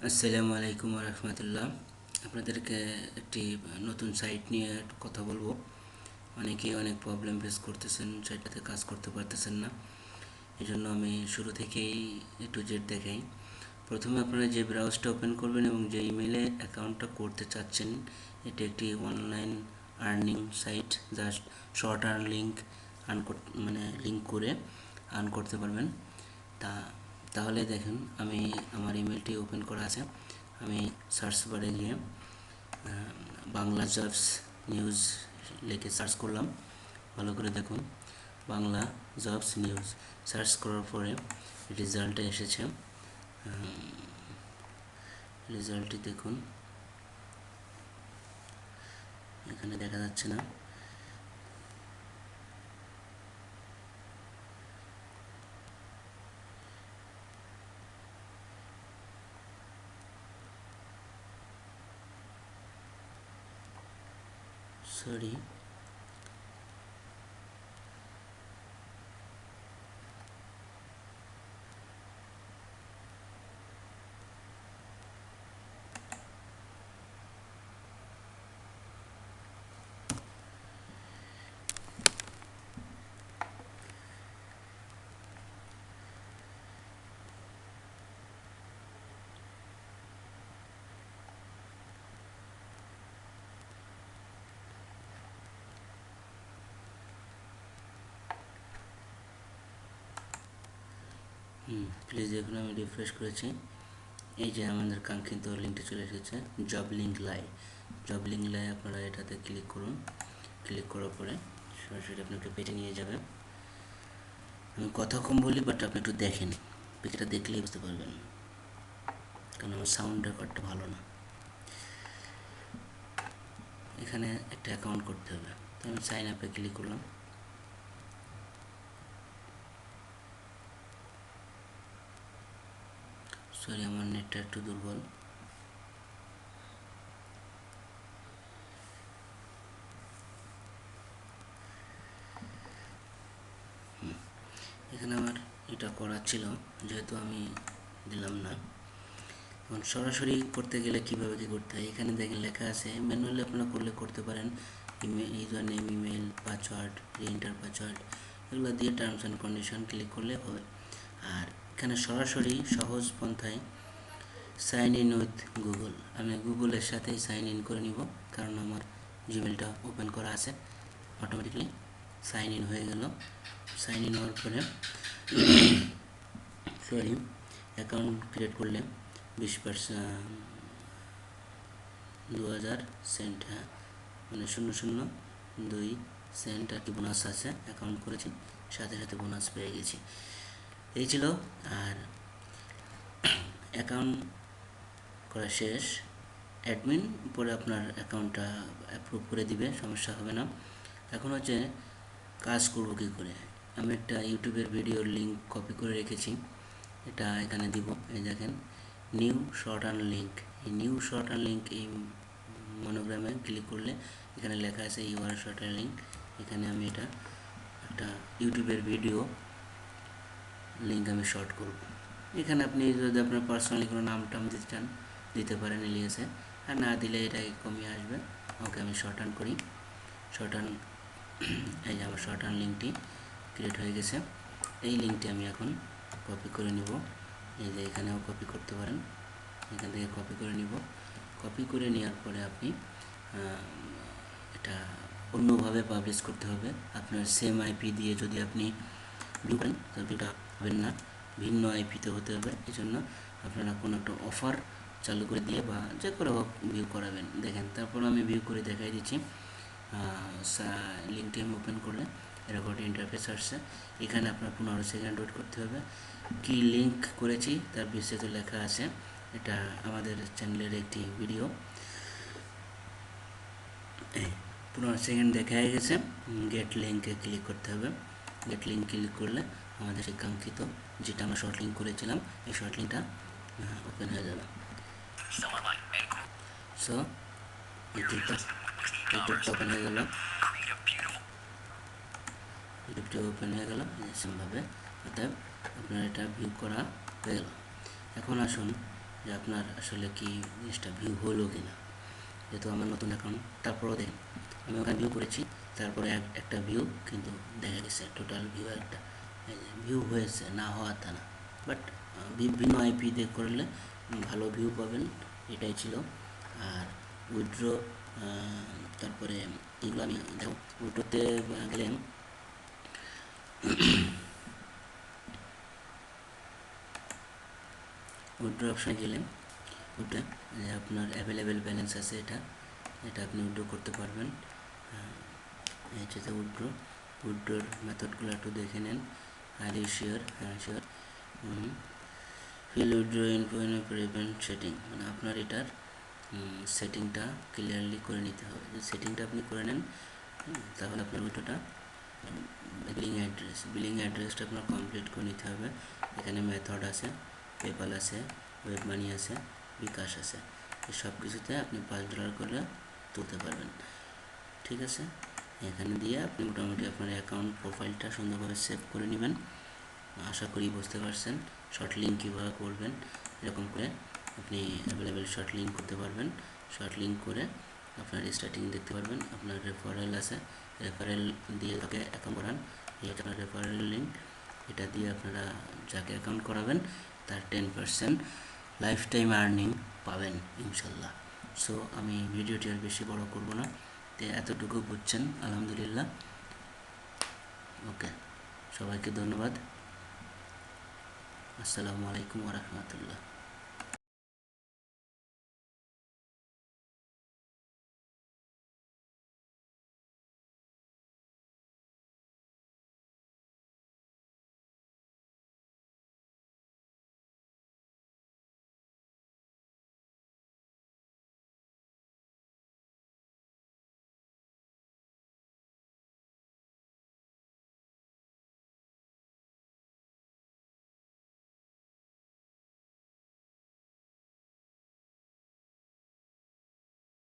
আসসালামু আলাইকুম ওয়া রাহমাতুল্লাহ। আপনাদেরকে একটি নতুন সাইট নিয়ে একটু কথা বলবো। অনেকেই অনেক প্রবলেম ফেস করতেছেন, সাইটটাতে কাজ করতে পারতেছেন না। এই জন্য আমি শুরু থেকেই A to Z দেখাই। প্রথমে আপনারা যে ব্রাউজারটা ওপেন করবেন এবং যে ইমেলে অ্যাকাউন্টটা করতে চাচ্ছেন, এটি একটি online earning site, just short earn link মানে লিঙ্ক করে আর্ন করতে পারবেন। তাহলে দেখুন, আমি আমার ইমেলটি ওপেন করা আছে। আমি সার্চ বারে গিয়ে বাংলা জবস নিউজ লিখে সার্চ করলাম। ভালো করে দেখুন, বাংলা জবস নিউজ সার্চ করার পরে রেজাল্টে এসেছে। রেজাল্টটি দেখুন, এখানে দেখা যাচ্ছে না। সরি, প্লিজ দেখুন, আমি রিফ্রেশ করেছি। এই যে আমাদের কাঙ্ক্ষিত লিঙ্কটি চলে এসেছে, জব লিঙ্ক লাই। আপনারা এটাতে ক্লিক করুন। ক্লিক করার পরে সরাসরি আপনাকে পেজে নিয়ে যাবে। আমি কথা কম বলি, বাট আপনি একটু দেখেন, পেজটা দেখলেই বুঝতে পারবেন, কারণ আমার সাউন্ড রেকর্ডটা ভালো না। এখানে একটা অ্যাকাউন্ট করতে হবে, তো আমি সাইন আপে ক্লিক করলাম। সরি, আমার নেটটা একটু দুর্বল। এখানে আমার এটা করার ছিল, যেহেতু আমি দিলাম না। এখন সরাসরি করতে গেলে কীভাবে কী করতে হয়, এখানে দেখেন লেখা আছে। ম্যানুয়ালি আপনারা করতে পারেন। User name, email, password, re-enter password, এগুলো দিয়ে টার্মস অ্যান্ড কন্ডিশন ক্লিক করলে হবে। আর এখানে সরাসরি সহজ পন্থায় সাইন ইন উইথ গুগল, আমি গুগলের সাথেই সাইন ইন করে নিব, কারণ আমার জিমেলটা ওপেন করা আছে। অটোমেটিকলি সাইন ইন হয়ে গেল। সাইন ইন হওয়ার পরে সরি, অ্যাকাউন্ট ক্রিয়েট করলে 2000 সেন্ট, হ্যাঁ, মানে 0.02 সেন্ট আর কি বোনাস আছে। অ্যাকাউন্ট করেছি, সাথে সাথে বোনাস পেয়ে গেছি। এই ছিল। আর অ্যাকাউন্ট করা শেষ। অ্যাডমিন পরে আপনার অ্যাকাউন্টটা অ্যাপ্রুভ করে দিবে, সমস্যা হবে না। এখন হচ্ছে কাজ করব কী করে। আমি একটা ইউটিউবের ভিডিওর লিঙ্ক কপি করে রেখেছি, এটা এখানে দিব। এই দেখেন, নিউ শর্ট আর্ন লিঙ্ক। এই নিউ শর্ট আর্ন লিঙ্ক, এই মনোগ্রামে ক্লিক করলে এখানে লেখা আছে ইউআর শর্ট আর্ন লিঙ্ক। এখানে আমি এটা একটা ইউটিউবের ভিডিও লিঙ্ক আমি শর্ট করব। এখানে আপনি যদি আপনার পার্সোনালি কোনো নাম টাম দিতে চান, দিতে পারেন ইলিয়াসে, আর না দিলে এটাই কমিয়ে আসবে। ওকে, আমি শর্ট আর্ন করি। শর্ট আর্ন, এই যে আমার শর্ট আর্ন লিঙ্কটি ক্রিয়েট হয়ে গেছে। এই লিঙ্কটি আমি এখন কপি করে নিব। এই যে এখানেও কপি করতে পারেন, এখান থেকে কপি করে নিব। কপি করে নেওয়ার পরে আপনি এটা অন্যভাবে পাবলিশ করতে হবে। আপনার সেম আইপি দিয়ে যদি আপনি ভিউ করেন, তবে এটা হবেন না, ভিন্ন আইপিতে হতে হবে। এই জন্য আপনারা কোনো একটা অফার চালু করে দিয়ে বা যে করে হোক ভিউ করাবেন। দেখেন, তারপর আমি ভিউ করে দেখাই দিচ্ছি। লিঙ্কটি আমি ওপেন করলে এরকম একটা ইন্টারফেস আসছে। এখানে আপনার 15 সেকেন্ড ওয়েট করতে হবে। কি লিঙ্ক করেছি তার বিস্তারিত লেখা আছে। এটা আমাদের চ্যানেলের একটি ভিডিও। 15 সেকেন্ড দেখা হয়ে গেছে। গেট লিঙ্কে ক্লিক করতে হবে। গেট লিঙ্ক ক্লিক করলে আমাদের সেই কাঙ্ক্ষিত, যেটা আমরা শর্ট লিঙ্ক করেছিলাম, এই শর্ট লিঙ্কটা ওপেন হয়ে যাবে। সো ইউটিউবটা ওপেন হয়ে গেল। ইউটিউবটা ওপেন হয়ে গেল সেমভাবে। অর্থাৎ আপনার এটা ভিউ করা হয়ে গেল। এখন আসুন যে আপনার আসলে কি জিনিসটা ভিউ হলো কি না। যেহেতু আমার নতুন অ্যাকাউন্ট, তারপরেও দেখেন আমি ওখানে ভিউ করেছি, তারপরে একটা ভিউ কিন্তু দেখা গেছে টোটাল ভিউ একটা ভিউ হয়েছে, না হওয়া তা না, বাট বিভিন্ন আইপি দিয়ে করলে ভালো ভিউ পাবেন, এটাই ছিল। আর উইথড্র, তারপরে এগুলো আমি দেখো উইথড্রোতে গেলেন, উইথড্র অপশানে গেলেন, ওটা যে আপনার অ্যাভেলেবেল ব্যালেন্স আছে, এটা এটা আপনি উইথড্র করতে পারবেন। হচ্ছে যে উইথড্রোর মেথডগুলো একটু দেখে নেন। Are you sure? হ্যাঁ sure. Fill withdraw info prevent setting, মানে আপনার এটার সেটিংটা ক্লিয়ারলি করে নিতে হবে। যে সেটিংটা আপনি করে নেন, তাহলে আপনার উইথড্রটা বিলিং অ্যাড্রেসটা আপনার কমপ্লিট করে নিতে হবে। এখানে মেথড আছে, পেপাল আছে, ওয়েব মানি আছে, বিকাশ আছে, এই সব কিছুতে আপনি $5 করে তুলতে পারবেন। ঠিক আছে, এখানে দিয়ে আপনি মোটামুটি আপনার অ্যাকাউন্ট প্রোফাইলটা সুন্দরভাবে সেভ করে নেবেন। আশা করি বুঝতে পারছেন শর্ট লিঙ্ক কীভাবে করবেন। এরকম করে আপনি অ্যাভেলেবেল শর্ট লিঙ্ক করতে পারবেন। শর্ট লিঙ্ক করে আপনার স্টার্টিং দেখতে পারবেন। আপনার রেফারেল আছে, রেফারেল দিয়ে তাকে অ্যাকাউন্ট করান, এটা আপনার রেফারেল লিঙ্ক, এটা দিয়ে আপনারা যাকে অ্যাকাউন্ট করাবেন তার 10% লাইফ টাইম আর্নিং পাবেন ইনশাল্লাহ। সো আমি ভিডিওটি আর বেশি বড় করব না, তো এতটুকু বুঝছেন আলহামদুলিল্লাহ। ওকে, সবাইকে ধন্যবাদ। আসসালামু আলাইকুম ওয়া রাহমাতুল্লাহ।